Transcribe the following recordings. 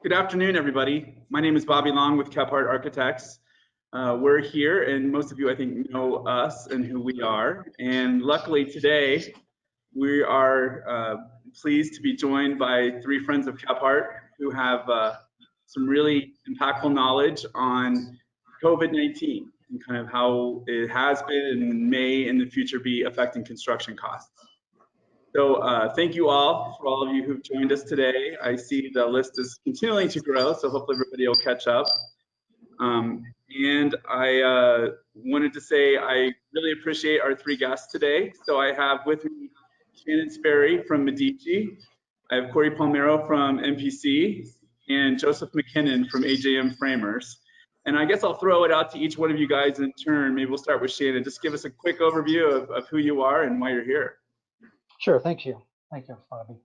Good afternoon, everybody. My name is Bobby Long with Kephart Architects. We're here, and most of you, I think, know us and who we are. And luckily today, we are pleased to be joined by three friends of Kephart who have some really impactful knowledge on COVID-19 and kind of how it has been and may in the future be affecting construction costs. So thank you all for all of you who've joined us today. I see the list is continuing to grow, so hopefully everybody will catch up. And I wanted to say I really appreciate our three guests today. So I have with me Shannon Sperry from Medici, I have Corey Palmero from MPC, and Joseph McKinnon from AJM Framers. And I guess I'll throw it out to each one of you guys in turn. Maybe we'll start with Shannon. Just give us a quick overview of who you are and why you're here. Sure, thank you, Bobby.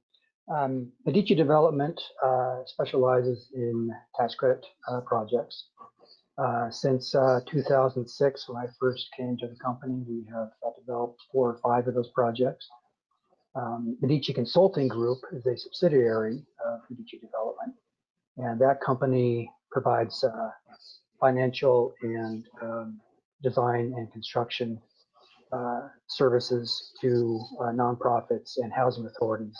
Medici Development specializes in tax credit projects. Since 2006, when I first came to the company, we have developed 4 or 5 of those projects. Medici Consulting Group is a subsidiary of Medici Development, and that company provides financial and design and construction services to nonprofits and housing authorities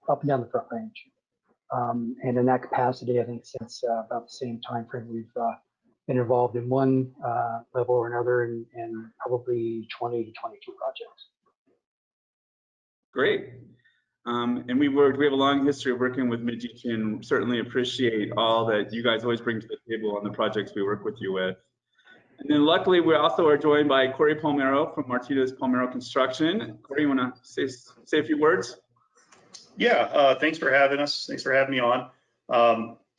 up and down the Front Range. And in that capacity, I think since about the same time frame, we've been involved in one level or another in probably 20 to 22 projects. Great. And we have a long history of working with Medici and certainly appreciate all that you guys always bring to the table on the projects we work with you with. And then luckily, we also are joined by Corey Palmero from Martinez Palmero Construction. Corey, you want to say a few words? Yeah, thanks for having us. Thanks for having me on.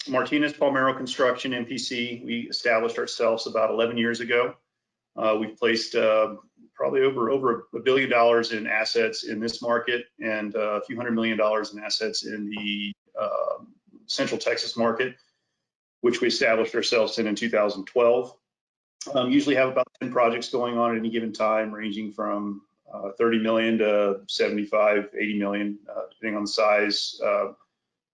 Martinez Palmero Construction, MPC, we established ourselves about 11 years ago. We've placed probably over $1 billion in assets in this market and a few $100 million in assets in the Central Texas market, which we established ourselves in 2012. Usually have about 10 projects going on at any given time, ranging from 30 million to 75, 80 million, depending on the size.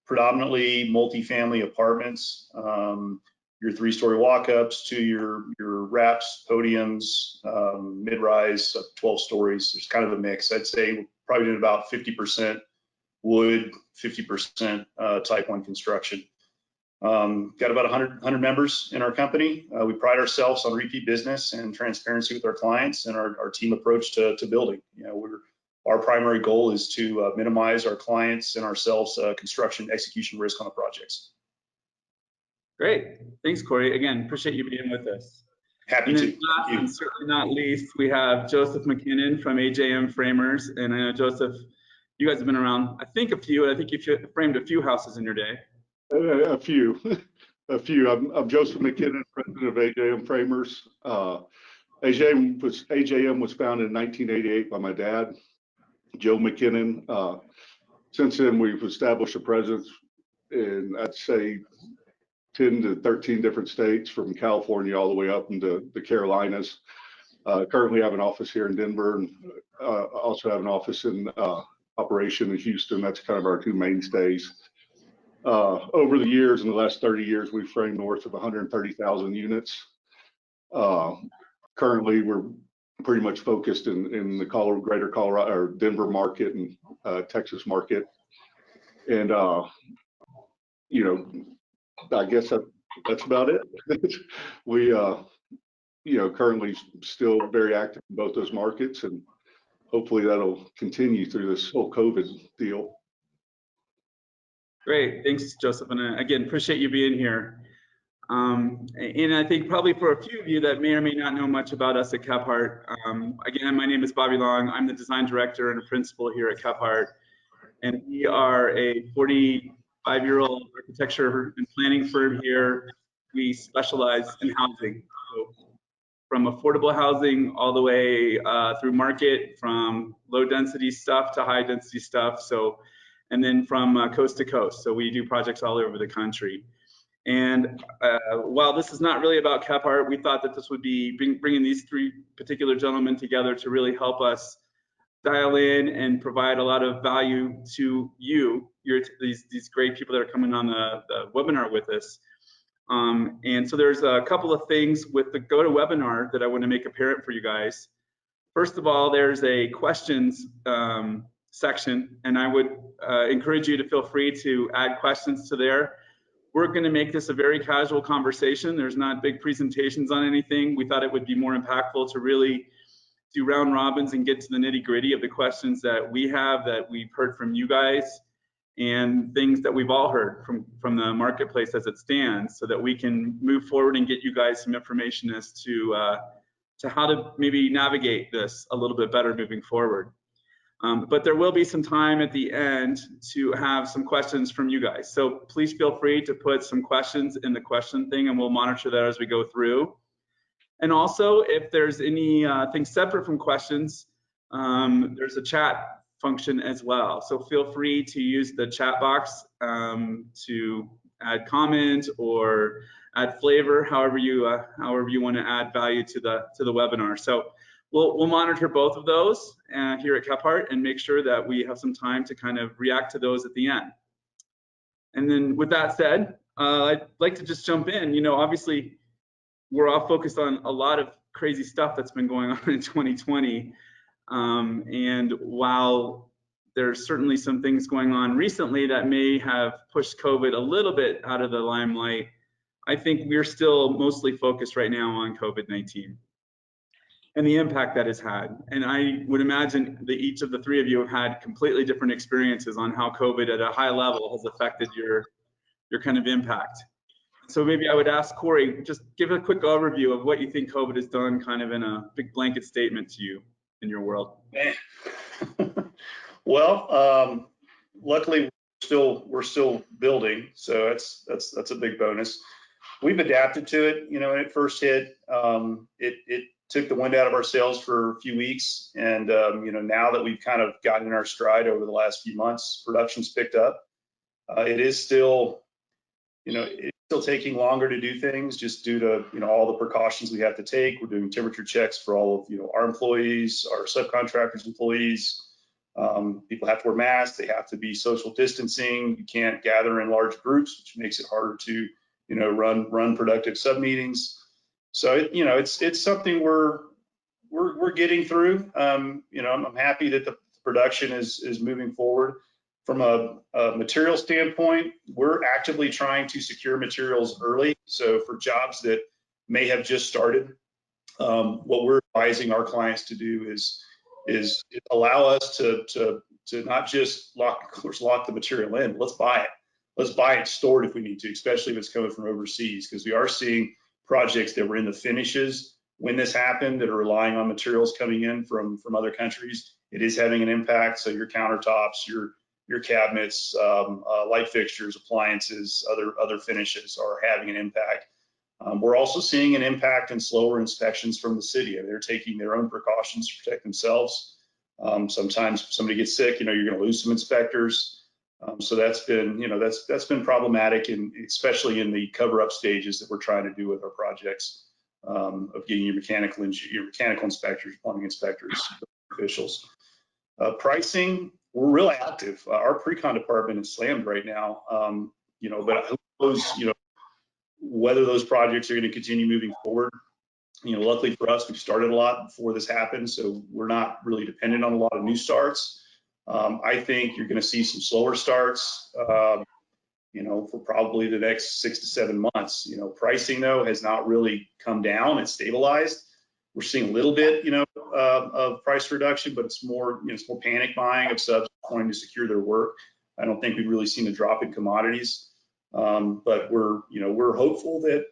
Predominantly multifamily apartments, your 3-story walk-ups to your wraps, podiums, mid-rise, up 12 stories. There's kind of a mix. I'd say we're probably doing about 50% wood, 50% type 1 construction. Got about 100 members in our company. We pride ourselves on repeat business and transparency with our clients and our team approach to building. You know, our primary goal is to minimize our clients and ourselves construction execution risk on the projects. Great. Thanks, Corey. Again, appreciate you being with us. Happy and to. Last and certainly not least, we have Joseph McKinnon from AJM Framers. And I know, Joseph, you guys have been around, I think, a few, and I think you've framed a few houses in your day. A few. I'm Joseph McKinnon, president of AJM Framers. AJM was founded in 1988 by my dad, Joe McKinnon. Since then, we've established a presence in, I'd say, 10 to 13 different states, from California all the way up into the Carolinas. Currently have an office here in Denver, and also have an office in operation in Houston. That's kind of our 2 mainstays. Over the years, in the last 30 years, we've framed north of 130,000 units. Currently, we're pretty much focused in the greater Colorado or Denver market and Texas market. And, you know, I guess that's about it. We, you know, currently still very active in both those markets, and hopefully that'll continue through this whole COVID deal. Great, thanks, Joseph, and again, appreciate you being here. And I think probably for a few of you that may or may not know much about us at Kephart, again, my name is Bobby Long. I'm the design director and a principal here at Kephart, and we are a 45-year-old architecture and planning firm here. We specialize in housing, so from affordable housing all the way through market, from low density stuff to high density stuff. So. And then from coast to coast. So we do projects all over the country. And while this is not really about Kephart, we thought that this would be bringing these 3 particular gentlemen together to really help us dial in and provide a lot of value to you these great people that are coming on the webinar with us. And so there's a couple of things with the GoToWebinar that I want to make apparent for you guys. First of all, there's a questions section, and I would encourage you to feel free to add questions to there. We're going to make this a very casual conversation. There's not big presentations on anything. We thought it would be more impactful to really do round robins and get to the nitty-gritty of the questions that we have, that we've heard from you guys, and things that we've all heard from the marketplace as it stands, so that we can move forward and get you guys some information as to how to maybe navigate this a little bit better moving forward. But there will be some time at the end to have some questions from you guys. So please feel free to put some questions in the question thing, and we'll monitor that as we go through. And also, if there's any things separate from questions, there's a chat function as well. So feel free to use the chat box to add comment or add flavor, however you want to add value to the webinar. So we'll monitor both of those here at Kephart and make sure that we have some time to kind of react to those at the end. And then with that said, I'd like to just jump in. You know, obviously, we're all focused on a lot of crazy stuff that's been going on in 2020. And while there's certainly some things going on recently that may have pushed COVID a little bit out of the limelight, I think we're still mostly focused right now on COVID-19 and the impact that has had. And I would imagine that each of the three of you have had completely different experiences on how COVID at a high level has affected your kind of impact. So maybe I would ask Corey, just give a quick overview of what you think COVID has done, kind of in a big blanket statement to you in your world. Well, luckily we're still building, so that's a big bonus. We've adapted to it. You know, when it first hit, it took the wind out of our sails for a few weeks, and you know, now that we've kind of gotten in our stride over the last few months, production's picked up. It is still, you know, it's still taking longer to do things just due to, you know, all the precautions we have to take. We're doing temperature checks for all of, you know, our employees, our subcontractors' employees. People have to wear masks. They have to be social distancing. You can't gather in large groups, which makes it harder to, you know, run productive sub meetings. So you know, it's something we're getting through. You know, I'm happy that the production is moving forward. From a material standpoint, we're actively trying to secure materials early. So for jobs that may have just started, what we're advising our clients to do is allow us to not just lock the material in. Let's buy it. Let's buy it stored if we need to, especially if it's coming from overseas, because we are seeing projects that were in the finishes when this happened that are relying on materials coming in from other countries. It is having an impact. So your countertops, your cabinets, light fixtures, appliances, other finishes are having an impact. We're also seeing an impact in slower inspections from the city. They're taking their own precautions to protect themselves. Sometimes if somebody gets sick, you know, you're going to lose some inspectors. So that's been, you know, that's been problematic, and especially in the cover-up stages that we're trying to do with our projects, of getting your mechanical inspectors, plumbing inspectors, officials. Pricing, we're really active. Our pre-con department is slammed right now. You know, but who knows, you know, whether those projects are going to continue moving forward. You know, luckily for us, we've started a lot before this happened, so we're not really dependent on a lot of new starts. I think you're going to see some slower starts, you know, for probably the next 6 to 7 months. You know, pricing though has not really come down; it's stabilized. We're seeing a little bit, you know, of price reduction, but it's more, you know, it's more panic buying of subs wanting to secure their work. I don't think we've really seen a drop in commodities, but we're hopeful that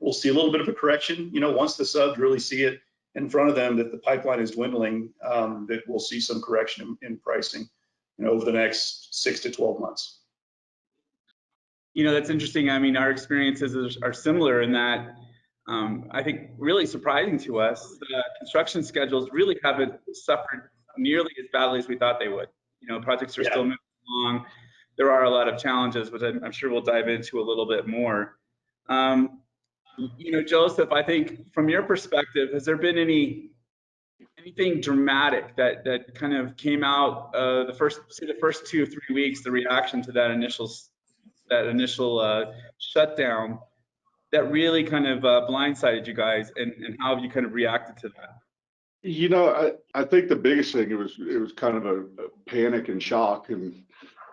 we'll see a little bit of a correction. You know, once the subs really see it in front of them that the pipeline is dwindling, that we'll see some correction in pricing, you know, over the next 6 to 12 months. You know, that's interesting. I mean, our experiences are similar in that. I think really surprising to us, the construction schedules really haven't suffered nearly as badly as we thought they would. You know, projects are still moving along. There are a lot of challenges, which I'm sure we'll dive into a little bit more. You know, Joseph, I think from your perspective, has there been any anything dramatic that kind of came out the first 2 or 3 weeks, the reaction to that initial shutdown that really kind of blindsided you guys, and how have you kind of reacted to that? You know, I think the biggest thing, it was kind of a panic and shock and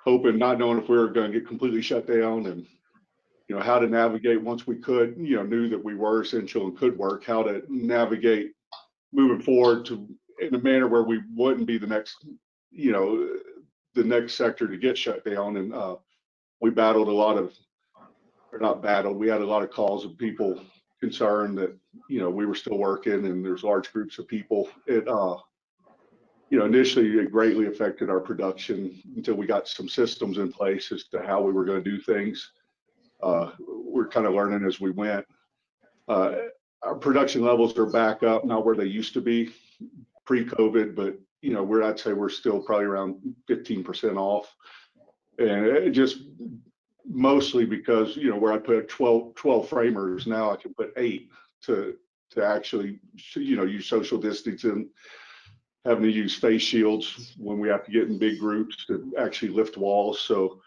hoping, not knowing if we were going to get completely shut down, and you know, how to navigate once we could, you know, knew that we were essential and could work, how to navigate moving forward to in a manner where we wouldn't be the next, you know, the next sector to get shut down. And we battled a lot of, or not battled, we had a lot of calls of people concerned that, you know, we were still working and there's large groups of people. It, you know, initially it greatly affected our production until we got some systems in place as to how we were going to do things. We're kind of learning as we went. Our production levels are back up, not where they used to be pre-COVID, but you know, I'd say we're still probably around 15% off, and it just mostly because, you know, where I put 12 framers, now I can put 8 to actually, you know, use social distancing, having to use face shields when we have to get in big groups to actually lift walls. So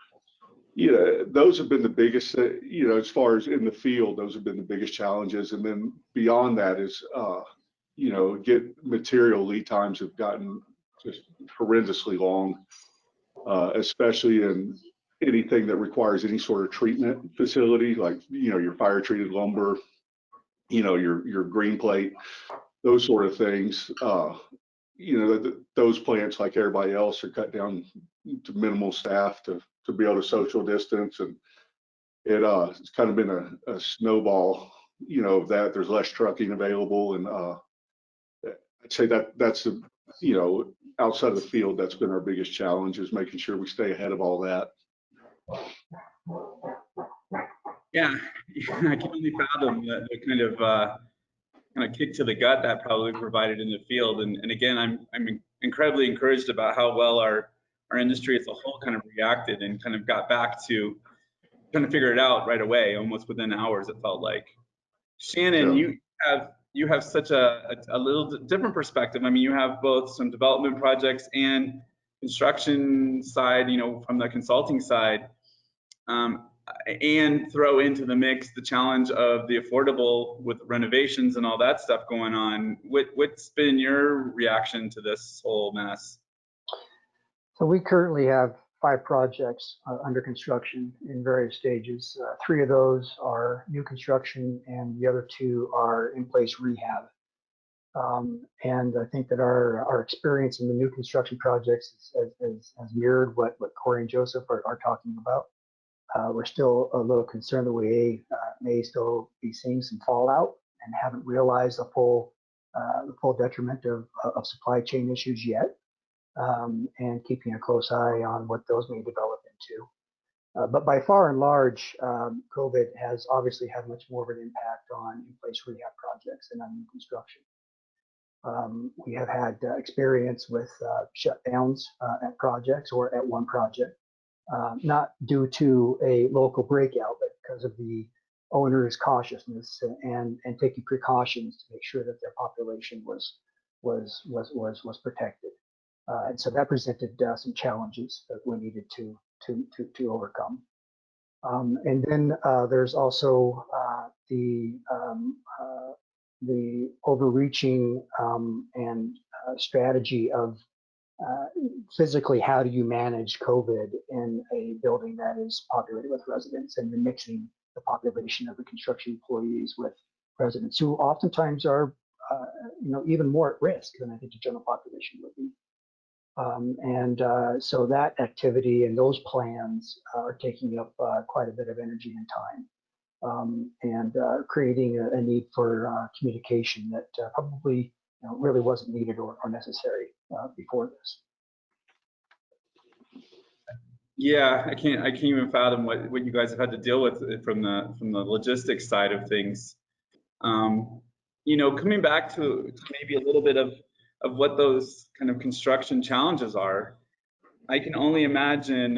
yeah, those have been the biggest, you know, as far as in the field, those have been the biggest challenges. And then beyond that is, you know, material lead times have gotten just horrendously long, especially in anything that requires any sort of treatment facility, like, you know, your fire treated lumber, you know, your green plate, those sort of things. You know, those plants, like everybody else, are cut down to minimal staff to be able to social distance, and it's kind of been a snowball, you know, of that. There's less trucking available, and I'd say that's the, you know, outside of the field, that's been our biggest challenge, is making sure we stay ahead of all that. Yeah, I can only fathom the kind of kick to the gut that probably provided in the field. And again, I'm incredibly encouraged about how well our industry as a whole kind of reacted and kind of got back to trying to figure it out right away, almost within hours, it felt like. Shannon, Yeah. you have such a little different perspective. I mean, you have both some development projects and construction side, you know, from the consulting side, and throw into the mix the challenge of the affordable with renovations and all that stuff going on. What's been your reaction to this whole mess? So we currently have 5 projects under construction in various stages. 3 of those are new construction, and the other 2 are in-place rehab. And I think that our experience in the new construction projects has mirrored what Corey and Joseph are talking about. We're still a little concerned that we may still be seeing some fallout and haven't realized the full detriment of supply chain issues yet. And keeping a close eye on what those may develop into. But by far and large, COVID has obviously had much more of an impact on in-place rehab projects than on new construction. We have had experience with shutdowns at projects or at one project, not due to a local breakout, but because of the owner's cautiousness and taking precautions to make sure that their population was protected. And so that presented some challenges that we needed to overcome. And then there's also the overreaching and strategy of physically, how do you manage COVID in a building that is populated with residents, and you're mixing the population of the construction employees with residents who oftentimes are you know, even more at risk than I think the general population would be. So that activity and those plans are taking up quite a bit of energy and time, and creating a need for communication that probably, you know, really wasn't needed or necessary before this. Yeah, I can't even fathom what you guys have had to deal with from the logistics side of things. You know, coming back to maybe a little bit of what those kind of construction challenges are, I can only imagine,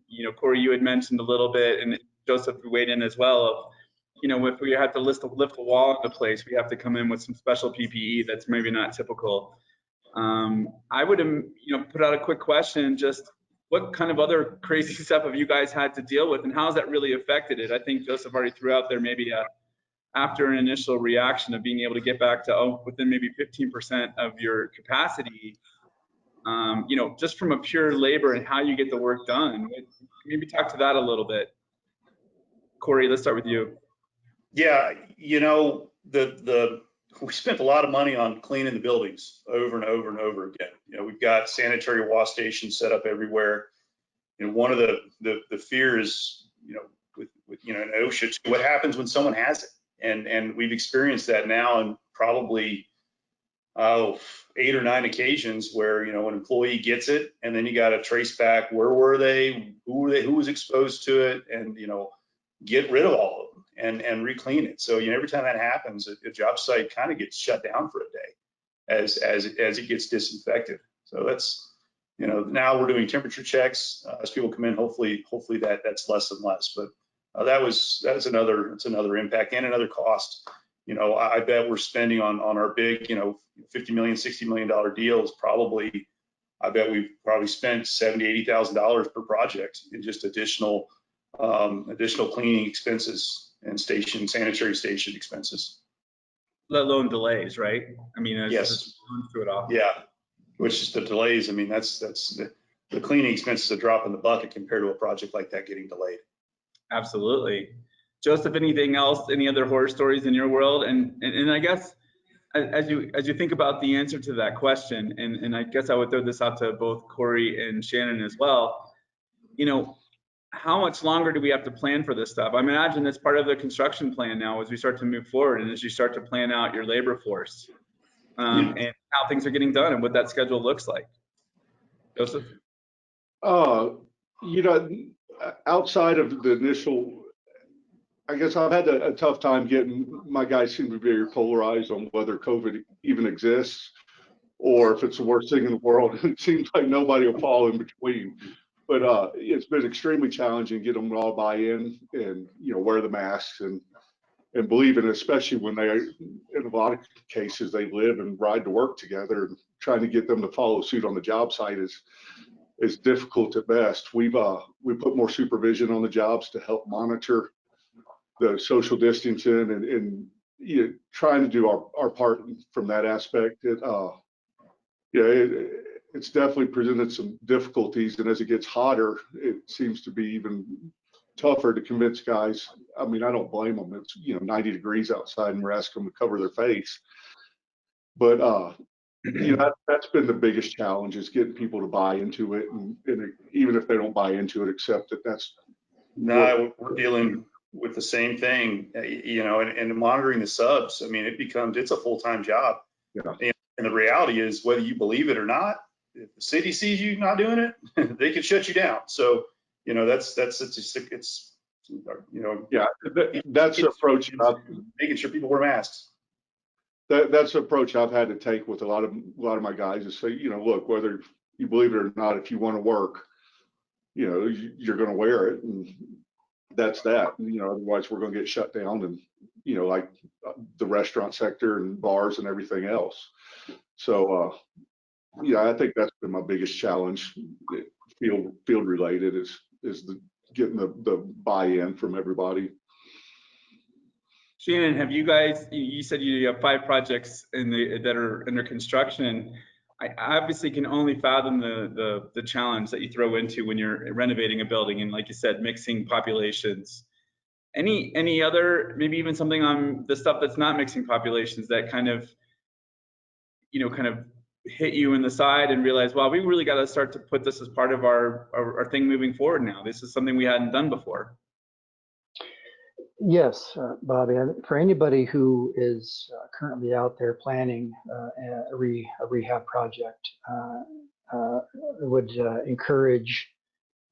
you know, Corey, you had mentioned a little bit, and Joseph weighed in as well, of if we have to lift a wall into place, we have to come in with some special PPE that's maybe not typical. I would, put out a quick question, just what kind of other crazy stuff have you guys had to deal with, and how has that really affected it? I think Joseph already threw out there maybe after an initial reaction of being able to get back to within maybe 15% of your capacity, just from a pure labor and how you get the work done. Maybe talk to that a little bit. Corey, let's start with you. Yeah, we spent a lot of money on cleaning the buildings over and over and over again. We've got sanitary wash stations set up everywhere. One of the fears, with an OSHA, what happens when someone has it? And we've experienced that now in probably 8 or 9 occasions where, an employee gets it, and then you got to trace back, where were they, who was exposed to it, and, get rid of all of them and re-clean it. So, every time that happens, a job site kind of gets shut down for a day as it gets disinfected. So that's, now we're doing temperature checks as people come in. Hopefully that's less and less. But that's another impact and another cost. I bet we're spending on our big, $50 million, $60 million deals. I bet we've probably spent $70,000, $80,000 per project in just additional cleaning expenses and sanitary station expenses. Let alone delays, right? I mean, yes, through it all. Yeah, which is the delays. I mean, that's the cleaning expenses a drop in the bucket compared to a project like that getting delayed. Absolutely. Joseph, anything else? Any other horror stories in your world? And I guess as you think about the answer to that question, and I guess I would throw this out to both Corey and Shannon as well. How much longer do we have to plan for this stuff? I imagine that's part of the construction plan now as we start to move forward and as you start to plan out your labor force and how things are getting done and what that schedule looks like. Joseph? Outside of the initial, I guess I've had a tough time getting, my guys seem to be very polarized on whether COVID even exists or if it's the worst thing in the world. It seems like nobody will fall in between. But it's been extremely challenging getting them all buy in and wear the masks and believe in it, especially when they, in a lot of cases, they live and ride to work together. And trying to get them to follow suit on the job site is difficult at best. We put more supervision on the jobs to help monitor the social distancing and trying to do our part from that aspect. It's definitely presented some difficulties, and as it gets hotter, it seems to be even tougher to convince guys. I mean, I don't blame them. It's 90 degrees outside, and we're asking them to cover their face. But that's been the biggest challenge, is getting people to buy into it, and even if they don't buy into it, accept that that's. No, we're dealing with the same thing, and monitoring the subs. I mean, it's a full-time job. Yeah. And the reality is, whether you believe it or not, if the city sees you not doing it, they can shut you down. So, that's the approach. Making sure people wear masks. That's the approach I've had to take with a lot of my guys, is say, look, whether you believe it or not, if you want to work, you're going to wear it, and that's that. Otherwise we're going to get shut down, and like the restaurant sector and bars and everything else. So I think that's been my biggest challenge, field related, is getting the buy-in from everybody. Shannon, have you guys, you said you have 5 projects that are under construction. I obviously can only fathom the challenge that you throw into when you're renovating a building, and like you said, mixing populations. Any other, maybe even something on the stuff that's not mixing populations that kind of hit you in the side and realize, well, we really got to start to put this as part of our thing moving forward now. This is something we hadn't done before. Yes, Bobby. For anybody who is currently out there planning a rehab project, I would encourage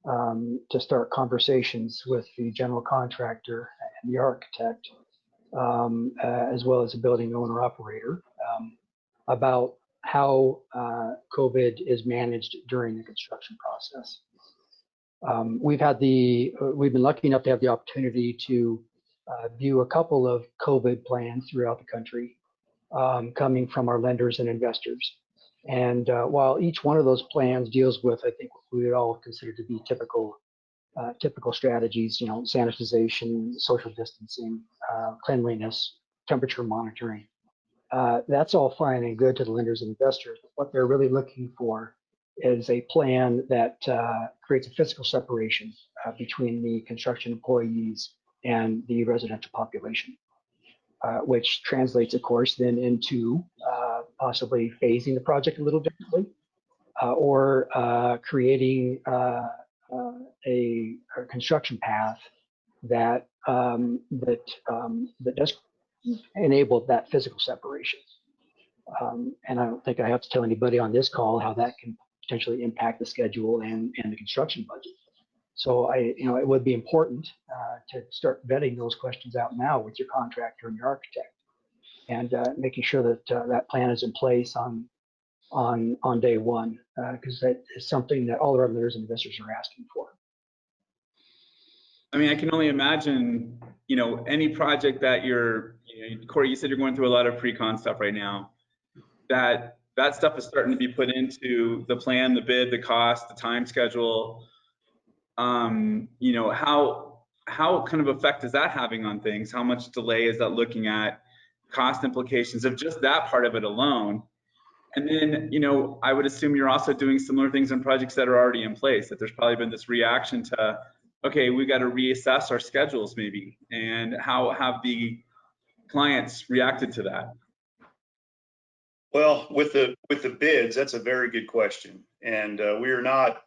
to start conversations with the general contractor and the architect, as well as the building owner operator, about how COVID is managed during the construction process. We've been lucky enough to have the opportunity to view a couple of COVID plans throughout the country coming from our lenders and investors. And while each one of those plans deals with, I think, what we would all consider to be typical strategies, sanitization, social distancing, cleanliness, temperature monitoring, that's all fine and good to the lenders and investors. But what they're really looking for is a plan that creates a physical separation between the construction employees and the residential population, which translates, of course, then into possibly phasing the project a little differently, or creating a construction path that that does enable that physical separation. And I don't think I have to tell anybody on this call how that can potentially impact the schedule and the construction budget. So it would be important to start vetting those questions out now with your contractor and your architect, and making sure that that plan is in place on day one, because that is something that all of our lenders and investors are asking for. I mean, I can only imagine, any project that Corey, you said you're going through a lot of pre-con stuff right now, that stuff is starting to be put into the plan, the bid, the cost, the time schedule. How kind of effect is that having on things? How much delay is that looking at? Cost implications of just that part of it alone. And then, I would assume you're also doing similar things in projects that are already in place, that there's probably been this reaction to, okay, we got to reassess our schedules maybe. And how have the clients reacted to that? Well, with the bids, that's a very good question. And we are not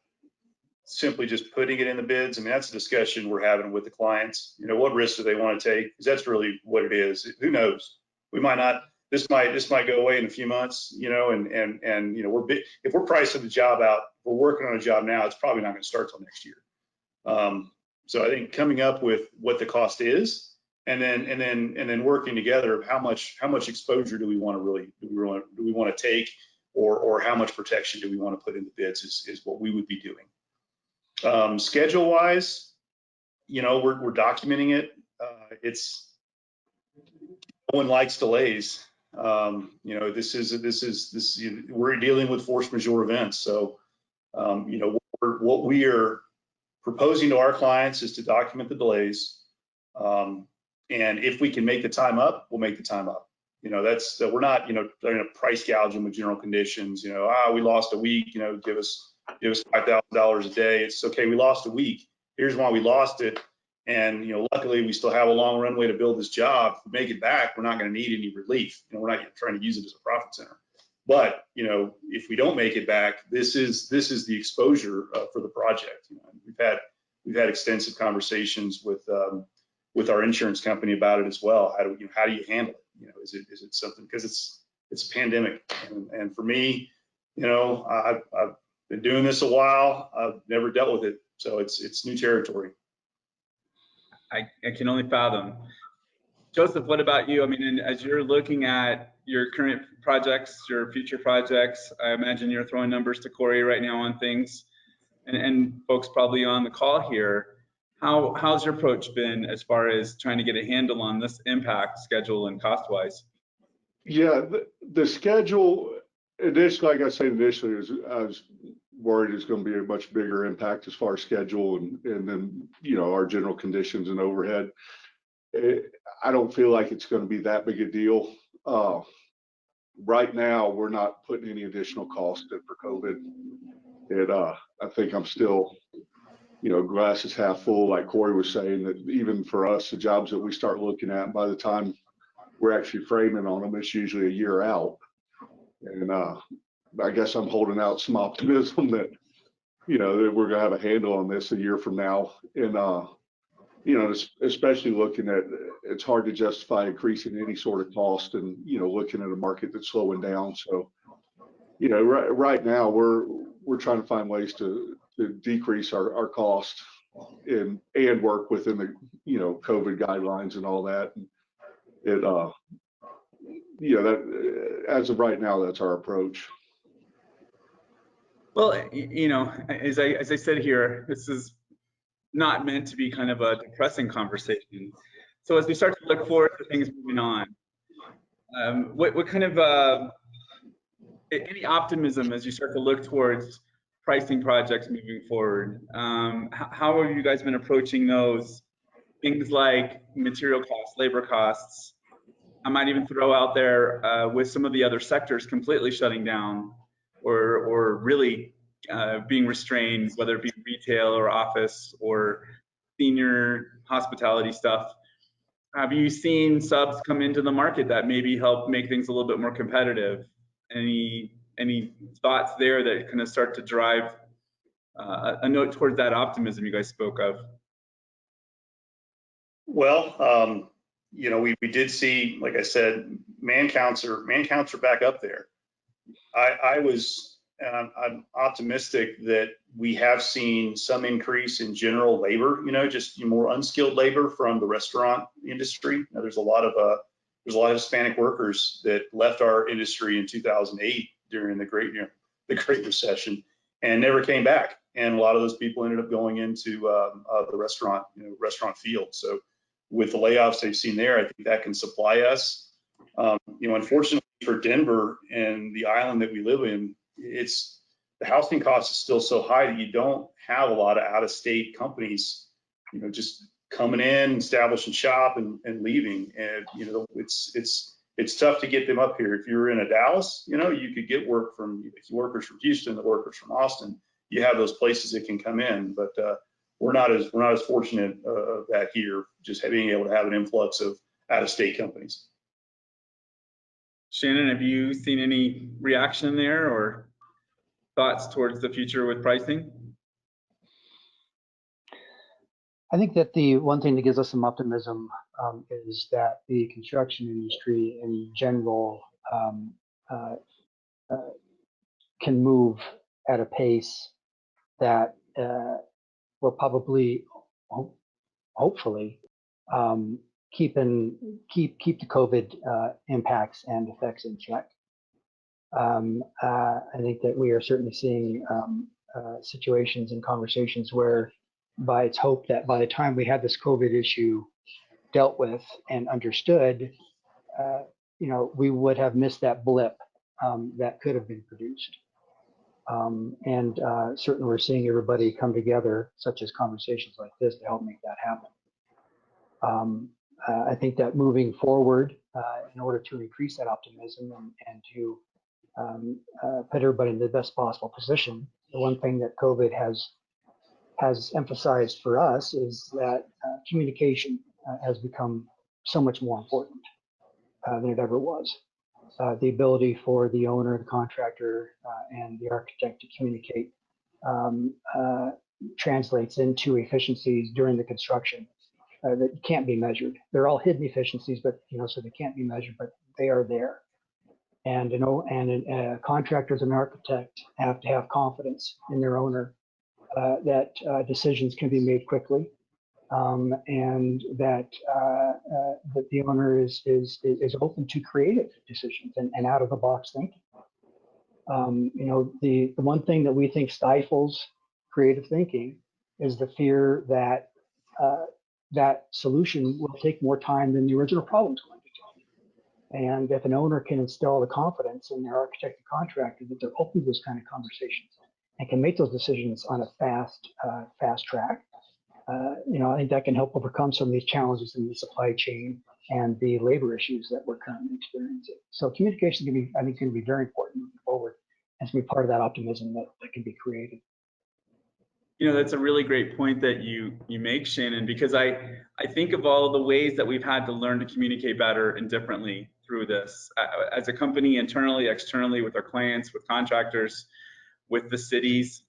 simply just putting it in the bids. I mean, that's a discussion we're having with the clients. What risks do they want to take? Because that's really what it is. Who knows? We might not. This might go away in a few months. And if we're pricing the job out, we're working on a job now. It's probably not going to start till next year. So I think coming up with what the cost is, and then working together of how much exposure do we want to take, or how much protection do we want to put in the bids is what we would be doing. Schedule wise, we're documenting it. No one likes delays. We're dealing with force majeure events. So, what we are proposing to our clients is to document the delays. And if we can make the time up, we'll make the time up. We're not, trying to price gouge them with general conditions. We lost a week, give us $5,000 a day. It's okay. We lost a week. Here's why we lost it. And, luckily we still have a long runway to build this job. If we make it back, we're not going to need any relief. We're not trying to use it as a profit center. But, if we don't make it back, this is the exposure for the project. We've had extensive conversations with our insurance company about it as well. How do you handle it? Is it something, because it's a pandemic, and for me, I've been doing this a while. I've never dealt with it, so it's new territory. I can only fathom. Joseph, what about you? I mean, as you're looking at your current projects, your future projects, I imagine you're throwing numbers to Corey right now on things, and folks probably on the call here. How's your approach been as far as trying to get a handle on this impact, schedule and cost wise? Yeah, the schedule initially, like I said initially, I was worried it's going to be a much bigger impact as far as schedule and then our general conditions and overhead. I don't feel like it's going to be that big a deal. Right now, we're not putting any additional cost in for COVID. I think I'm still, glass is half full, like Corey was saying, that even for us, the jobs that we start looking at, by the time we're actually framing on them, it's usually a year out. And I guess I'm holding out some optimism that, that we're going to have a handle on this a year from now. And, especially looking at, it's hard to justify increasing any sort of cost and, looking at a market that's slowing down. So, right now we're trying to find ways to decrease our cost and work within the, COVID guidelines and all that. And that as of right now, that's our approach. Well, as I said here, this is not meant to be kind of a depressing conversation. So as we start to look forward to things moving on, what kind of any optimism as you start to look towards pricing projects moving forward? How have you guys been approaching those? Things like material costs, labor costs. I might even throw out there with some of the other sectors completely shutting down or really being restrained, whether it be retail or office or senior hospitality stuff. Have you seen subs come into the market that maybe help make things a little bit more competitive? Any thoughts there that kind of start to drive a note towards that optimism you guys spoke of? Well, you know, we did see, like I said, man counts are back up there. I'm optimistic that we have seen some increase in general labor, you know, just more unskilled labor from the restaurant industry. Now, there's a lot of Hispanic workers that left our industry in 2008 during the Great Recession and never came back. And a lot of those people ended up going into the restaurant field. So with the layoffs they've seen there, I think that can supply us. You know, unfortunately for Denver and the island that we live in, the housing cost is still so high that you don't have a lot of out-of-state companies, you know, just coming in, establishing shop and leaving. And, you know, it's tough to get them up here. If you're in a Dallas, you know, you could get workers from Houston, the workers from Austin. You have those places that can come in, but we're not as fortunate of that here, just being able to have an influx of out-of-state companies. Shannon, have you seen any reaction there or thoughts towards the future with pricing? I think that the one thing that gives us some optimism is that the construction industry in general can move at a pace that will probably, hopefully, keep the COVID impacts and effects in check. I think that we are certainly seeing situations and conversations where it's hoped that by the time we had this COVID issue dealt with and understood, you know, we would have missed that blip that could have been produced. And certainly we're seeing everybody come together, such as conversations like this, to help make that happen. I think that moving forward, in order to increase that optimism and to put everybody in the best possible position, the one thing that COVID has emphasized for us is that communication has become so much more important than it ever was. The ability for the owner, the contractor, and the architect to communicate translates into efficiencies during the construction that can't be measured. They're all hidden efficiencies, but you know, so they can't be measured, but they are there. And you know, and contractors and architect have to have confidence in their owner that decisions can be made quickly, and that the owner is open to creative decisions and out of the box thinking. You know, the one thing that we think stifles creative thinking is the fear that that solution will take more time than the original problem is going to take. And if an owner can instill the confidence in their architect and contractor that they're open to those kind of conversations and can make those decisions on a fast track, you know, I think that can help overcome some of these challenges in the supply chain and the labor issues that we're currently experiencing. So communication can be, I think, going to be very important moving forward, and to be part of that optimism that can be created. You know, that's a really great point that you make, Shannon, because I think of all the ways that we've had to learn to communicate better and differently through this as a company, internally, externally, with our clients, with contractors, with the cities.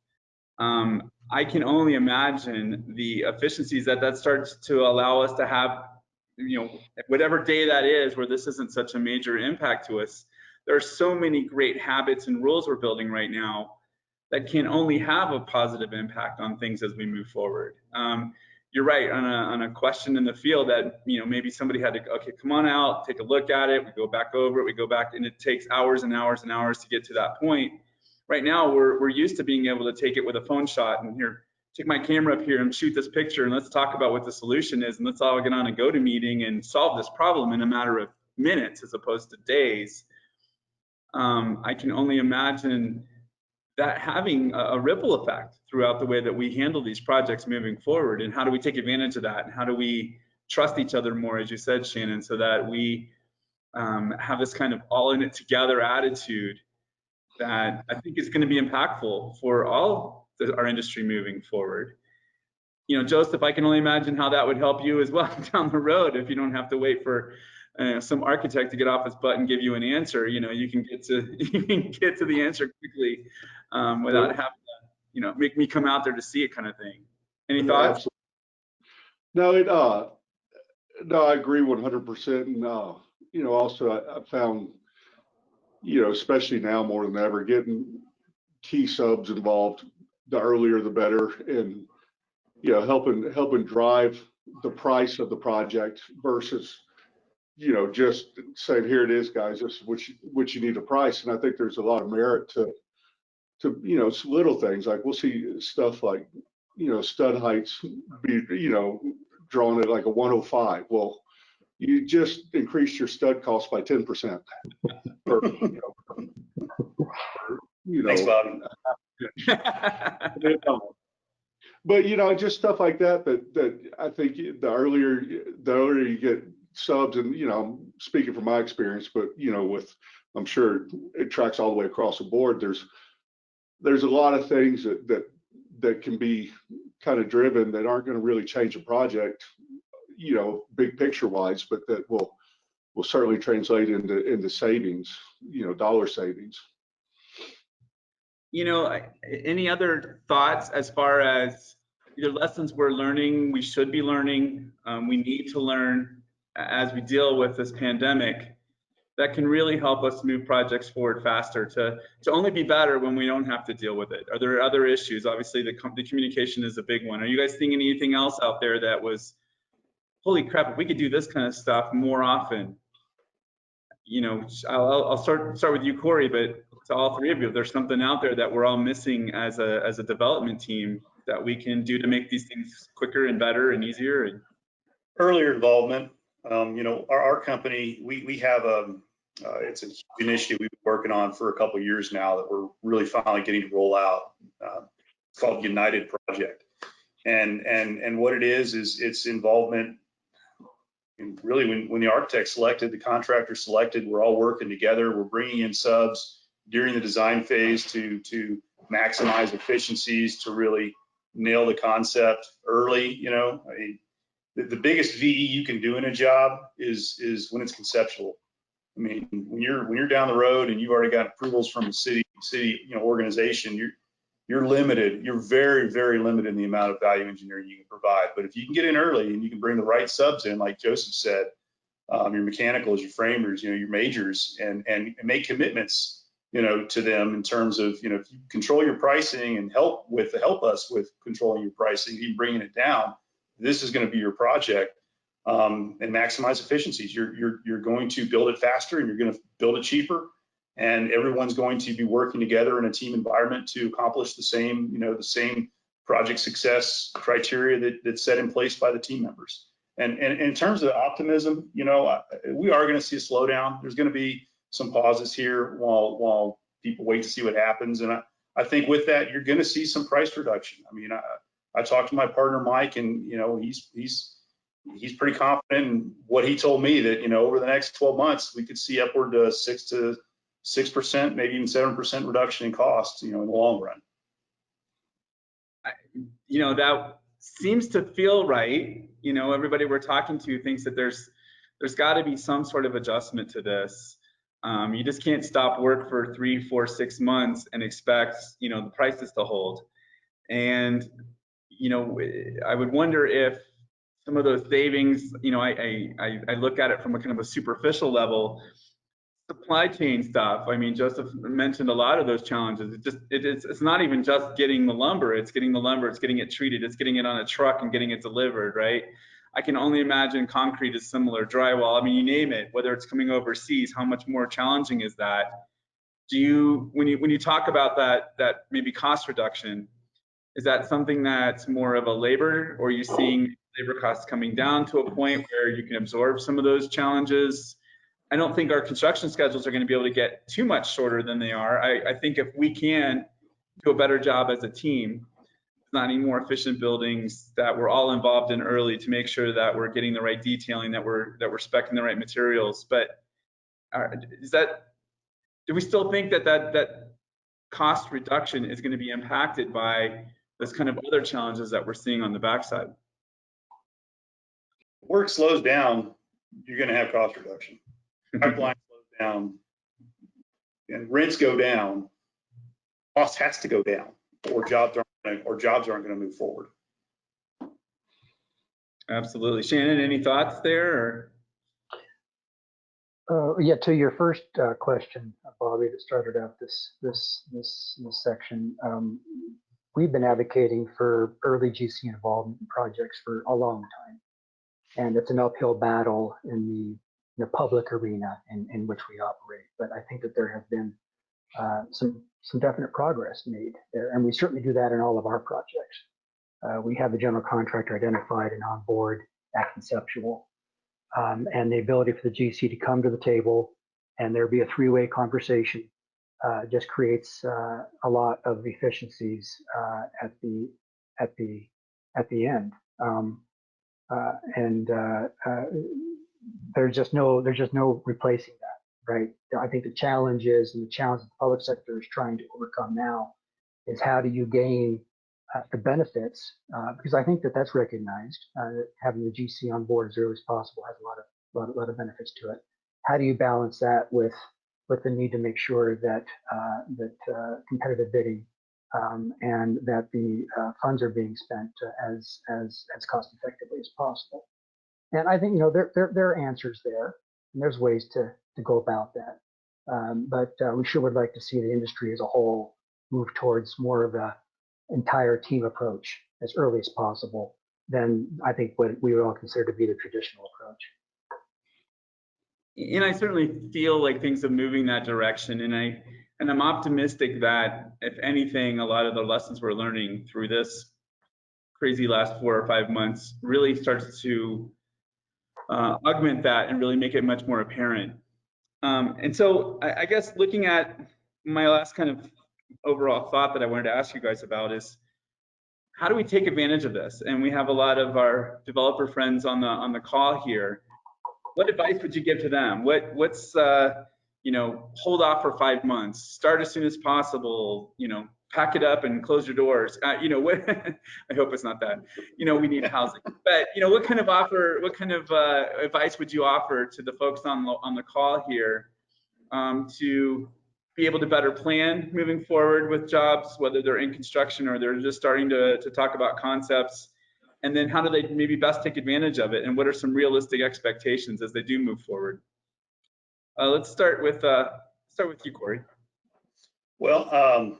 I can only imagine the efficiencies that starts to allow us to have, you know, whatever day that is where this isn't such a major impact to us. There are so many great habits and rules we're building right now that can only have a positive impact on things as we move forward. You're right on a question in the field that, you know, maybe somebody had to, okay, come on out, take a look at it. We go back over it, we go back, and it takes hours and hours and hours to get to that point. Right now, we're used to being able to take it with a phone shot and here, take my camera up here and shoot this picture and let's talk about what the solution is and let's all get on a GoToMeeting and solve this problem in a matter of minutes as opposed to days. I can only imagine that having a ripple effect throughout the way that we handle these projects moving forward. And how do we take advantage of that? And how do we trust each other more, as you said, Shannon, so that we have this kind of all in it together attitude that I think is going to be impactful for all our industry moving forward. You know, Joseph, I can only imagine how that would help you as well down the road if you don't have to wait for some architect to get off his butt and give you an answer. You know, you can get to the answer quickly without having to, you know, make me come out there to see it, kind of thing. Any thoughts? No, no, I agree 100%. And you know, also I found, you know, especially now more than ever, getting key subs involved, the earlier the better, and you know, helping drive the price of the project versus, you know, just saying, here it is, guys, this is what you need to price. And I think there's a lot of merit to you know, little things like we'll see stuff like, you know, stud heights be, you know, drawn at like a 105. Well, you just increased your stud cost by 10%. Or, you know, Thanks, Bobby. But you know, just stuff like that I think the earlier you get subs, and you know, I'm speaking from my experience, but you know, I'm sure it tracks all the way across the board. There's a lot of things that can be kind of driven that aren't going to really change a project, you know, big picture wise, but that will certainly translate into savings, you know, dollar savings. You know, any other thoughts as far as either lessons we're learning, we should be learning, we need to learn as we deal with this pandemic that can really help us move projects forward faster to only be better when we don't have to deal with it? Are there other issues? Obviously, the communication is a big one. Are you guys seeing anything else out there that was, holy crap, if we could do this kind of stuff more often? You know, I'll start with you, Corey, but to all three of you, if there's something out there that we're all missing as a development team that we can do to make these things quicker and better and easier. And earlier involvement. You know, our company, we have it's a huge initiative we've been working on for a couple of years now that we're really finally getting to roll out. It's called United Project, and what it is it's involvement. And really, when the architect selected, the contractor selected, we're all working together. We're bringing in subs during the design phase to maximize efficiencies, to really nail the concept early. You know, I mean, the biggest VE you can do in a job is when it's conceptual. I mean, when you're down the road and you've already got approvals from the city you know, organization, you're limited. You're very, very limited in the amount of value engineering you can provide. But if you can get in early and you can bring the right subs in, like Joseph said, your mechanicals, your framers, you know, your majors, and make commitments, you know, to them in terms of, you know, if you control your pricing and help us with controlling your pricing, even bringing it down, this is going to be your project, and maximize efficiencies. You're going to build it faster and you're going to build it cheaper. And everyone's going to be working together in a team environment to accomplish the same, you know, the same project success criteria that's set in place by the team members. And in terms of optimism, you know, we are going to see a slowdown. There's going to be some pauses here while people wait to see what happens. And I think with that, you're going to see some price reduction. I mean, I talked to my partner Mike, and you know, he's pretty confident in what he told me, that, you know, over the next 12 months we could see upward to 6%, maybe even 7% reduction in costs, you know, in the long run. You know, that seems to feel right. You know, everybody we're talking to thinks that there's got to be some sort of adjustment to this. You just can't stop work for 3, 4, 6 months and expect, you know, the prices to hold. And, you know, I would wonder if some of those savings, you know, I look at it from a kind of a superficial level. Supply chain stuff. I mean, Joseph mentioned a lot of those challenges. It's not even just getting the lumber. It's getting the lumber. It's getting it treated. It's getting it on a truck and getting it delivered. Right. I can only imagine concrete is similar. Drywall. I mean, you name it. Whether it's coming overseas, how much more challenging is that? Do you, when you talk about that maybe cost reduction, Is that something that's more of a labor, or are you seeing labor costs coming down to a point where you can absorb some of those challenges? I don't think our construction schedules are going to be able to get too much shorter than they are. I think if we can do a better job as a team, designing more efficient buildings that we're all involved in early to make sure that we're getting the right detailing, that we're speccing the right materials. But do we still think that cost reduction is going to be impacted by those kind of other challenges that we're seeing on the backside? Work slows down, you're going to have cost reduction. Pipeline slows down and rents go down, cost has to go down, or jobs aren't going to move forward. Absolutely. Shannon, any thoughts there? Yeah, to your first question, Bobby, that started out this section. We've been advocating for early GC involvement in projects for a long time, and it's an uphill battle in the public arena in which we operate. But I think that there have been some definite progress made there, and we certainly do that in all of our projects. We have the general contractor identified and on board at conceptual, and the ability for the GC to come to the table and there be a three-way conversation just creates a lot of efficiencies at the end. There's just no replacing that, right? I think the challenge is, and the challenge the public sector is trying to overcome now, is how do you gain the benefits, because I think that's recognized. Having the GC on board as early as possible has a lot of benefits to it. How do you balance that with the need to make sure that competitive bidding and that the funds are being spent as cost effectively as possible? And I think there are answers there, and there's ways to go about that. But we sure would like to see the industry as a whole move towards more of a entire team approach as early as possible than I think what we would all consider to be the traditional approach. And I certainly feel like things are moving that direction, and I'm optimistic that if anything, a lot of the lessons we're learning through this crazy last 4 or 5 months really starts to augment that and really make it much more apparent. And so I guess looking at my last kind of overall thought that I wanted to ask you guys about is, how do we take advantage of this? And we have a lot of our developer friends on the call here. What advice would you give to them? What's hold off for 5 months, start as soon as possible, pack it up and close your doors. What I hope it's not that. We need housing. But what kind of advice would you offer to the folks on the call here to be able to better plan moving forward with jobs, whether they're in construction or they're just starting to talk about concepts? And then how do they maybe best take advantage of it? And what are some realistic expectations as they do move forward? Let's start with you, Corey. Well,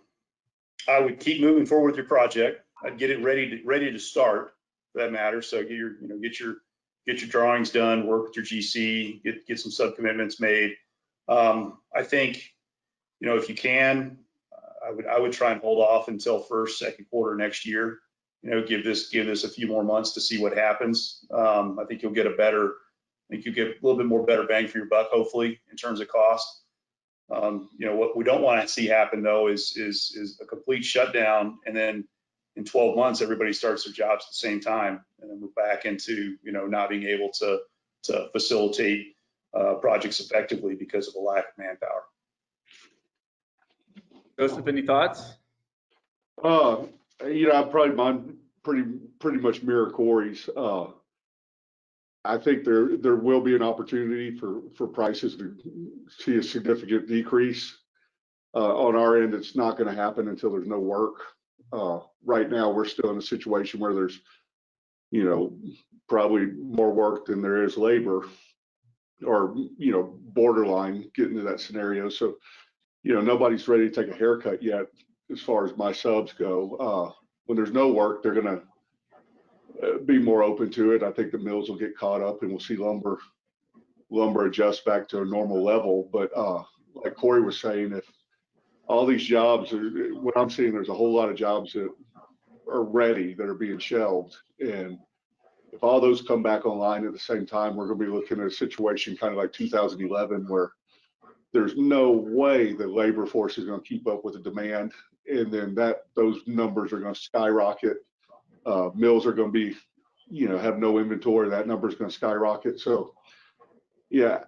I would keep moving forward with your project. I'd get it ready to start, for that matter. So get your drawings done, work with your GC, get some subcommitments made. I think, if you can, I would try and hold off until second quarter next year. Give this a few more months to see what happens. I think you'll get a little bit more better bang for your buck, hopefully, in terms of cost. What we don't want to see happen though is a complete shutdown, and then in 12 months everybody starts their jobs at the same time, and then we're back into not being able to facilitate projects effectively because of a lack of manpower. Joseph, any thoughts? I probably mine pretty much mirror Corey's. I think there will be an opportunity for prices to see a significant decrease. On our end, it's not going to happen until there's no work. Right now, we're still in a situation where there's, probably more work than there is labor, or borderline getting to that scenario. So, nobody's ready to take a haircut yet as far as my subs go. When there's no work, they're going to be more open to it. I think the mills will get caught up, and we'll see lumber adjust back to a normal level. But like Corey was saying, if all these jobs what I'm seeing, there's a whole lot of jobs that are ready that are being shelved. And if all those come back online at the same time, we're going to be looking at a situation kind of like 2011 where there's no way the labor force is going to keep up with the demand. And then those numbers are going to skyrocket. Mills are going to be, have no inventory. That number is going to skyrocket. So, yeah,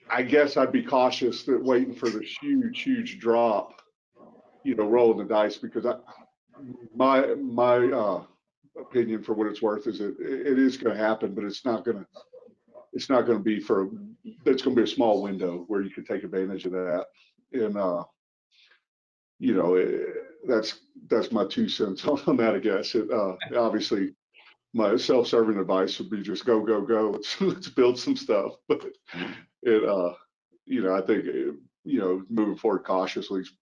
I guess I'd be cautious that waiting for this huge drop, rolling the dice, because my opinion, for what it's worth, is that it is going to happen, but it's not going to be it's going to be a small window where you can take advantage of that. And that's my 2 cents on that, I guess. Obviously my self-serving advice would be just go. Let's build some stuff. But I think moving forward cautiously is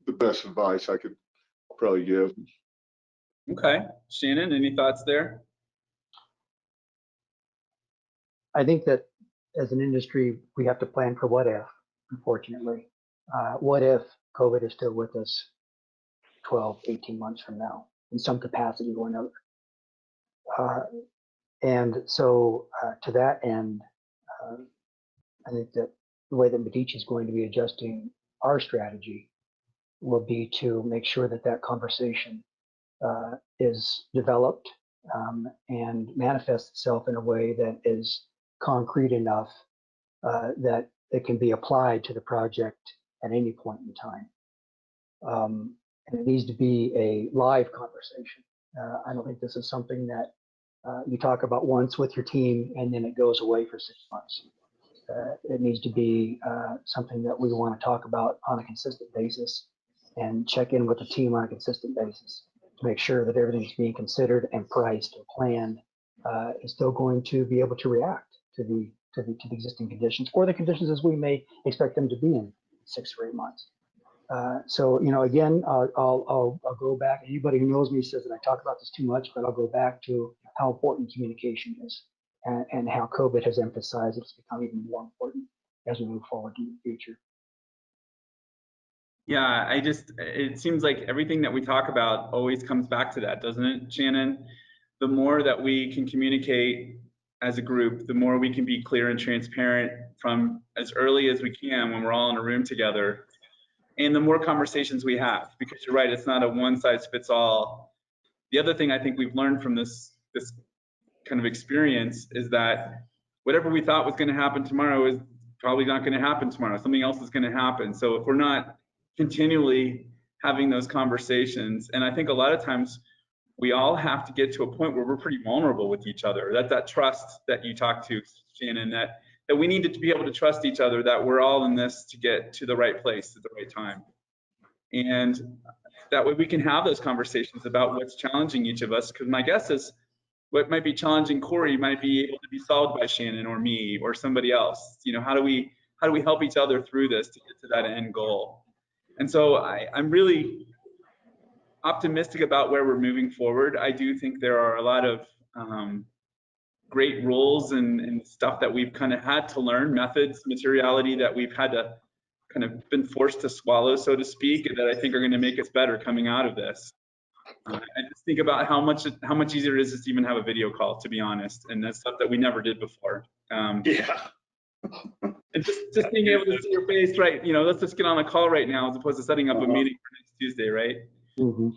the best advice I could probably give. Okay, Shannon, any thoughts there? I think that as an industry, we have to plan for what if, unfortunately. What if COVID is still with us 12, 18 months from now in some capacity or another? And so to that end, I think that the way that Medici is going to be adjusting our strategy will be to make sure that conversation is developed and manifests itself in a way that is concrete enough that it can be applied to the project at any point in time. And it needs to be a live conversation. I don't think this is something that you talk about once with your team and then it goes away for 6 months. It needs to be something that we want to talk about on a consistent basis and check in with the team on a consistent basis to make sure that everything's being considered and priced and planned is still going to be able to react to the existing conditions or the conditions as we may expect them to be in 6 or 8 months. So, again, I'll go back. Anybody who knows me says that I talk about this too much, but I'll go back to how important communication is and how COVID has emphasized it's become even more important as we move forward in the future. Yeah, it seems like everything that we talk about always comes back to that, doesn't it, Shannon? The more that we can communicate as a group, the more we can be clear and transparent from as early as we can when we're all in a room together, and the more conversations we have, because you're right, it's not a one size fits all. The other thing I think we've learned from this kind of experience is that whatever we thought was going to happen tomorrow is probably not going to happen tomorrow. Something else is going to happen. So if we're not continually having those conversations, and I think a lot of times we all have to get to a point where we're pretty vulnerable with each other. That trust that you talked to, Shannon, that we need to be able to trust each other, that we're all in this to get to the right place at the right time. And that way we can have those conversations about what's challenging each of us, because my guess is what might be challenging Corey might be able to be solved by Shannon or me or somebody else. How do we help each other through this to get to that end goal? And so I'm really optimistic about where we're moving forward. I do think there are a lot of great rules and stuff that we've kind of had to learn, methods, materiality that we've had to kind of been forced to swallow, so to speak, that I think are going to make us better coming out of this. I just think about how much easier it is just to even have a video call, to be honest, and that's stuff that we never did before. Yeah. And just being able to see your face, right? Let's just get on a call right now as opposed to setting up a meeting for next Tuesday, right? Mm-hmm.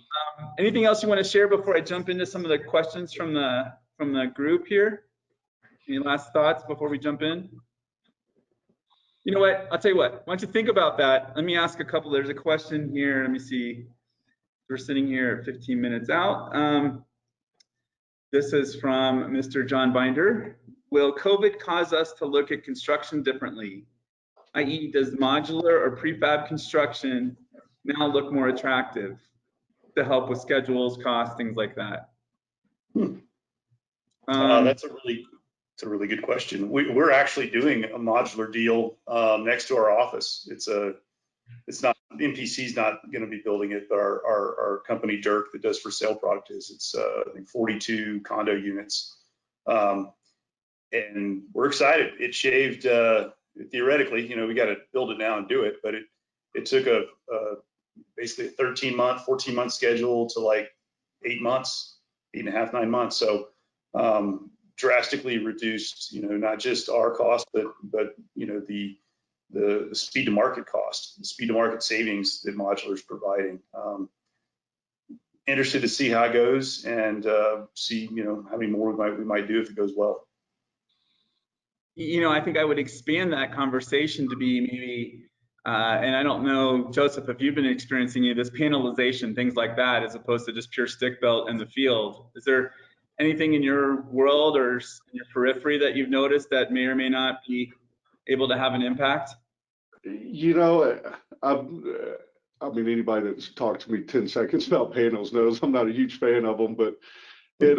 Anything else you want to share before I jump into some of the questions from the group here? Any last thoughts before we jump in? You know what? I'll tell you what. Why don't you think about that? Let me ask a couple. There's a question here. Let me see. We're sitting here at 15 minutes out. This is from Mr. John Binder. Will COVID cause us to look at construction differently? I.e., does modular or prefab construction now look more attractive to help with schedules, costs, things like that? That's a really good question. We're actually doing a modular deal next to our office. It's not, MPC's not going to be building it, but our company Dirk that does for sale product is. It's I think 42 condo units, and we're excited. It shaved theoretically, we got to build it now and do it, but it took basically a 13-month, 14-month schedule to like 8 months, 8.5, 9 months. So drastically reduced, not just our cost, but the speed to market cost, the speed to market savings that modular is providing. Interested to see how it goes and see, how many more we might do if it goes well. I think I would expand that conversation to be maybe, and I don't know, Joseph, if you've been experiencing any of this panelization, things like that, as opposed to just pure stick belt in the field. Is there anything in your world or in your periphery that you've noticed that may or may not be able to have an impact? I mean, anybody that's talked to me 10 seconds about panels knows I'm not a huge fan of them, but it,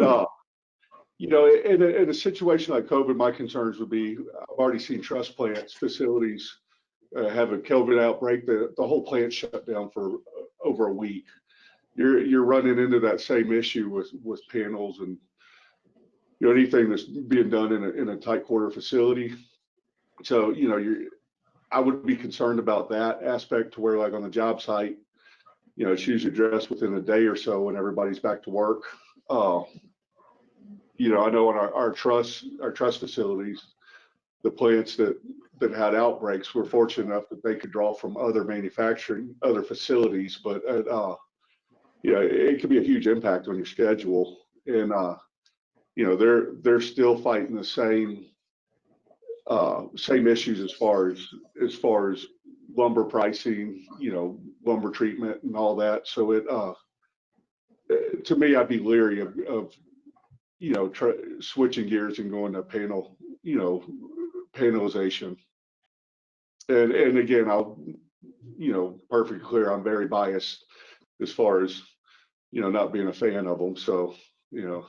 in a situation like COVID, my concerns would be, I've already seen truss plants, facilities have a COVID outbreak, the whole plant shut down for over a week. You're running into that same issue with panels and, anything that's being done in a tight quarter facility. So, I would be concerned about that aspect to where, like on the job site, it's usually addressed within a day or so when everybody's back to work. I know in our truss facilities, the plants that had outbreaks were fortunate enough that they could draw from other facilities, but it could be a huge impact on your schedule. And they're still fighting the same issues as far as lumber pricing, lumber treatment and all that. So to me, I'd be leery of switching gears and going to panelization. And again, I'll, perfectly clear, I'm very biased as far as, not being a fan of them. So, I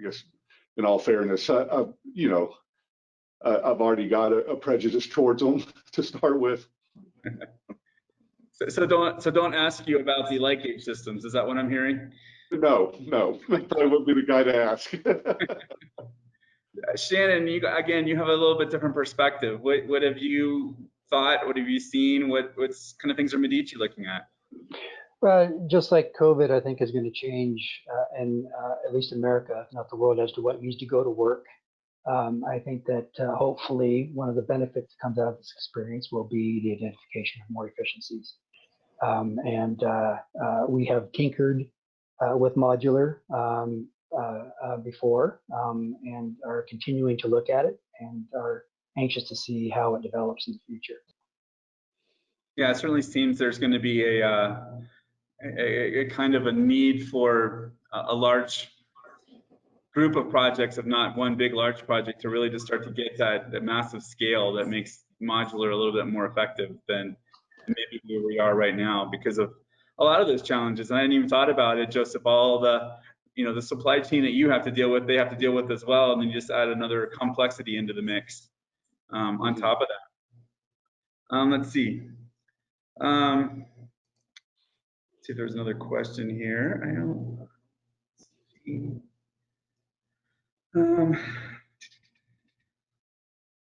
guess in all fairness, I've already got a prejudice towards them to start with. So don't ask you about the light gauge systems. Is that what I'm hearing? No, I probably wouldn't be the guy to ask. Shannon, you have a little bit different perspective. What have you thought? What have you seen? What's kind of things are Medici looking at? Well, just like COVID, I think is going to change, in at least America, if not the world, as to what means to go to work. I think that hopefully one of the benefits that comes out of this experience will be the identification of more efficiencies. And we have tinkered with modular before and are continuing to look at it and are anxious to see how it develops in the future. Yeah, it certainly seems there's going to be a kind of a need for a large group of projects, if not one big large project, to really just start to get that massive scale that makes modular a little bit more effective than maybe where we are right now because of a lot of those challenges. And I hadn't even thought about it, Joseph, all the the supply chain that you have to deal with, they have to deal with as well, and then you just add another complexity into the mix on top of that. Let's see. See if there's another question here. I don't see.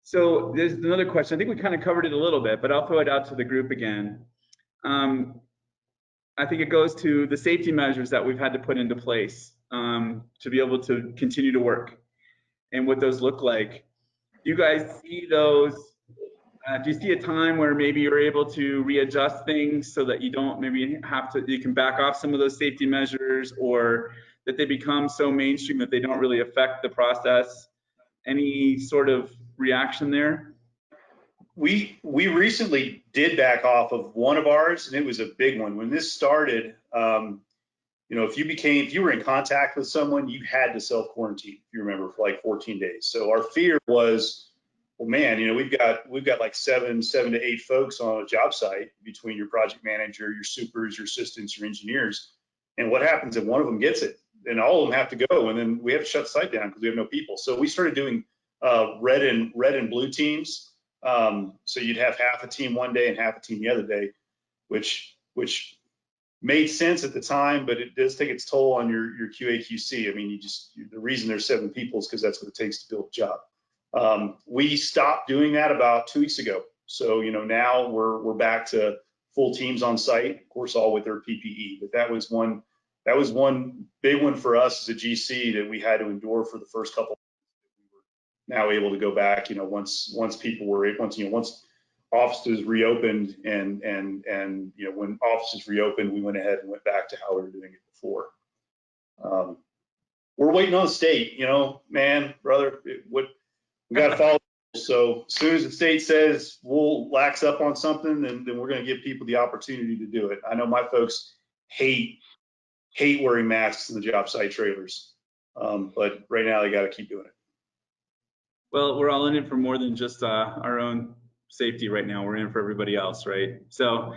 So there's another question. I think we kind of covered it a little bit, but I'll throw it out to the group again. I think it goes to the safety measures that we've had to put into place to be able to continue to work and what those look like. Do you guys see those? Do you see a time where maybe you're able to readjust things so that you don't maybe you can back off some of those safety measures, or that they become so mainstream that they don't really affect the process? Any sort of reaction there? We recently did back off of one of ours, and it was a big one. When this started, if you were in contact with someone, you had to self-quarantine, if you remember, for like 14 days. So our fear was, well, man, we've got like seven to eight folks on a job site between your project manager, your supers, your assistants, your engineers. And what happens if one of them gets it? And all of them have to go, and then we have to shut the site down because we have no people. So we started doing red and blue teams. So you'd have half a team one day and half a team the other day, which made sense at the time, but it does take its toll on your QA/QC. I mean, the reason there's 7 people is because that's what it takes to build a job. We stopped doing that about 2 weeks ago. So now we're back to full teams on site, of course, all with their PPE. But that was one that was one big one for us as a GC that we had to endure for the first couple. We were now able to go back, once offices reopened and when offices reopened, we went ahead and went back to how we were doing it before. We're waiting on the state, man, brother, we got to follow. So as soon as the state says we'll lax up on something, then we're going to give people the opportunity to do it. I know my folks hate wearing masks in the job site trailers, but right now they got to keep doing it. Well, we're all in it for more than just our own safety right now. We're in it for everybody else, right? So,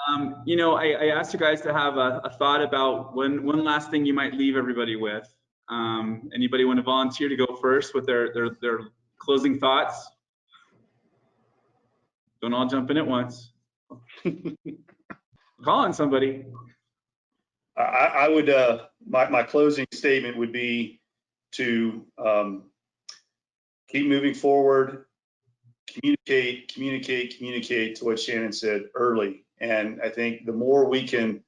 I asked you guys to have a thought about one last thing you might leave everybody with. Anybody want to volunteer to go first with their closing thoughts? Don't all jump in at once. Call on somebody. I would, my closing statement would be to keep moving forward, communicate to what Shannon said early. And I think the more we can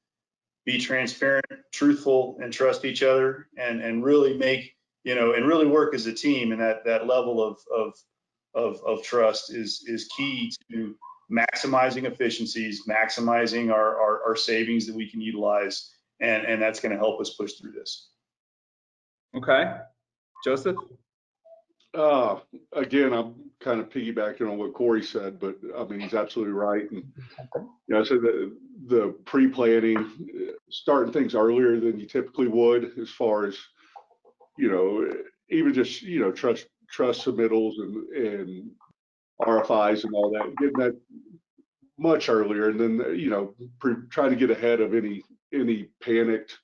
be transparent, truthful, and trust each other and really make, and really work as a team, and that level of trust is key to maximizing efficiencies, maximizing our savings that we can utilize, and that's going to help us push through this. Okay, Joseph? Again, I'm kind of piggybacking on what Corey said, but I mean, he's absolutely right. And so the pre-planning, starting things earlier than you typically would, as far as even just trust submittals and RFIs and all that, getting that much earlier, and then trying to get ahead of any panicked,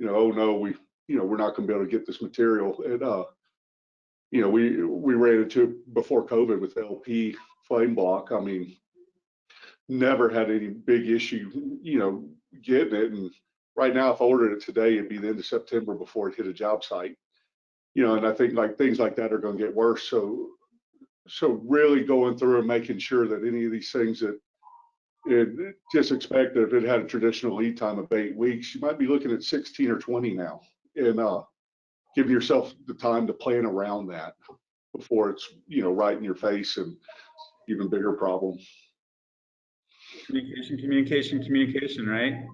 oh no, we're not going to be able to get this material. And we ran into it before COVID with LP flame block. I mean, never had any big issue, getting it. And right now, if I ordered it today, it'd be the end of September before it hit a job site. And I think things like that are going to get worse. So really going through and making sure that any of these things that just expect that if it had a traditional lead time of 8 weeks, you might be looking at 16 or 20 now, and giving yourself the time to plan around that before it's right in your face and even bigger problem. Communication, right?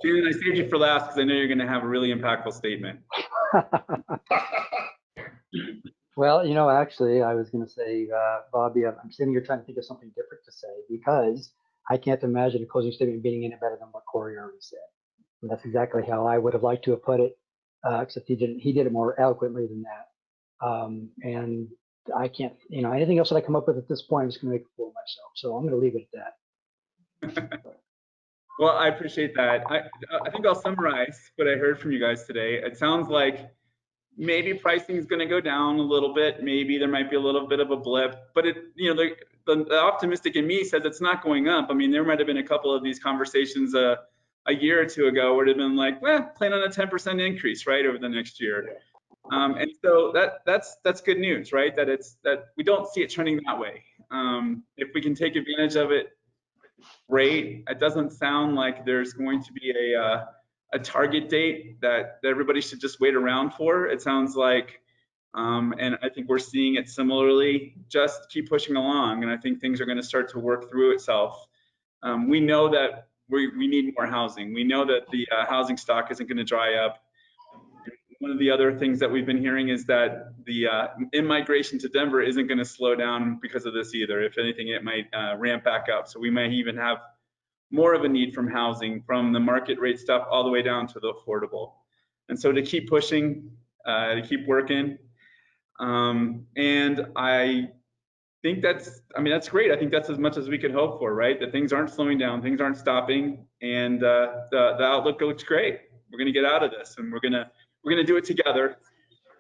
Shannon, I saved you for last because I know you're going to have a really impactful statement. Well, actually, I was going to say, Bobby, I'm sitting here trying to think of something different to say, because I can't imagine a closing statement being any better than what Corey already said. And that's exactly how I would have liked to have put it, except he did it more eloquently than that. And I can't, anything else that I come up with at this point, I'm just going to make a fool of myself. So I'm going to leave it at that. Well, I appreciate that. I think I'll summarize what I heard from you guys today. It sounds like maybe pricing is going to go down a little bit. Maybe there might be a little bit of a blip, but the optimistic in me says it's not going up. I mean, there might have been a couple of these conversations a year or two ago where it'd been like, well, plan on a 10% increase, right, over the next year. And so that's good news, right? That we don't see it trending that way. If we can take advantage of it, great. It doesn't sound like there's going to be a target date that everybody should just wait around for. It sounds like, and I think we're seeing it similarly, just keep pushing along. And I think things are going to start to work through itself. We know that we need more housing. We know that the housing stock isn't going to dry up. One of the other things that we've been hearing is that the in-migration to Denver isn't going to slow down because of this either. If anything, it might ramp back up. So we might even have more of a need from housing, from the market rate stuff all the way down to the affordable. And so to keep pushing, to keep working. And I think that's great. I think that's as much as we could hope for, right? That things aren't slowing down, things aren't stopping, and the outlook looks great. We're going to get out of this, and we're going to do it together.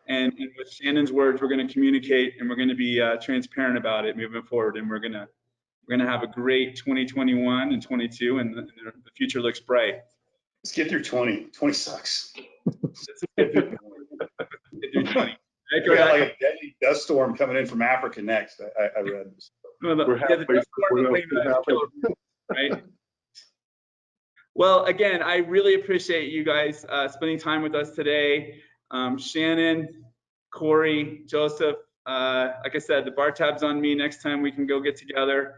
And with Shannon's words, we're going to communicate, and we're going to be transparent about it moving forward. And we're going to have a great 2021 and 22, and the future looks bright. Let's get through 20. 20 sucks. Let's get through 20. We got like a deadly dust storm coming in from Africa next. I read this. Right? Well, again, I really appreciate you guys spending time with us today. Shannon, Corey, Joseph, like I said, the bar tab's on me next time we can go get together.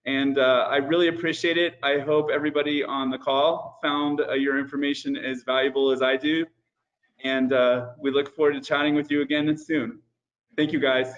And I really appreciate it. I hope everybody on the call found your information as valuable as I do. And we look forward to chatting with you again soon. Thank you, guys.